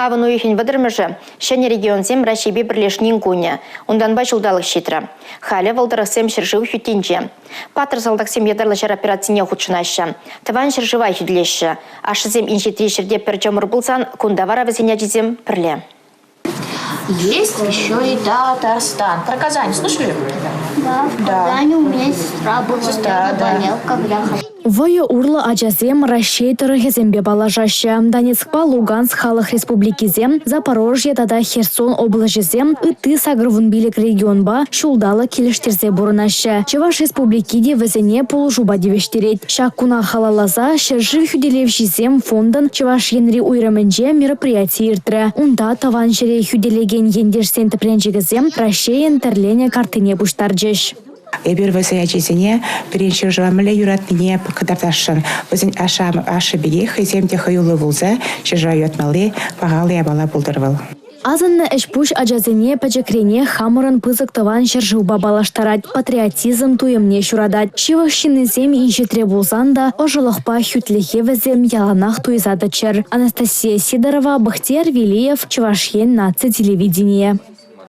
Аван уйхин выдырмыжы, шәне регионзем Рашиби бірлешнен куне. Ондан бачылдалық шитры. Халі валдырықсем шыржыу хүтенже. Патыр салдақсем едарлы жар операцине худшынашы. Тыван шыржывай хүдлеші. Ашызем инжетри шырде пір жомыр бұлсан, кундавара візене жезем пірле. Есть еще и Татарстан. Про Казань слышали? Да, в Казани у меня сестра была, я заболел, когда ходила. Вая урла ажазем Рашей Тургезембе балажаща. Донецк, Луганск, Халах Республикизем, Запорожье, тада Херсон облажезем, Иты Сагрвун билик регионба, Шулдала Килиштерзе бурнаща. Чеваш Республикиде везене полужуба девештерет. Шакуна халалаза, шержив хюделевшизем фондан, Чеваш Енри уйраменже мероприятий иртре. Унда таван шере хюделеген ендерсен тепленжегезем, Рашей интерлене картыне буштарджеш. Эбир высоячизине перенчер жамле юрат мне покадарташан. Возень аша берег и земте хаюлы вулзе, чержают малы, пагалы абала булдырвал. Азанна эшпуш аджазене пачакрене хамырын пызык таван шержуба балаштарать, патриотизм туемне шурадать. Шивахщины зем инжетре булзанда, ожылықпа хютлехевезем яланах туизадачер. Анастасия Сидорова, Бахтияр Велиев, Чувашьен наци телевидение.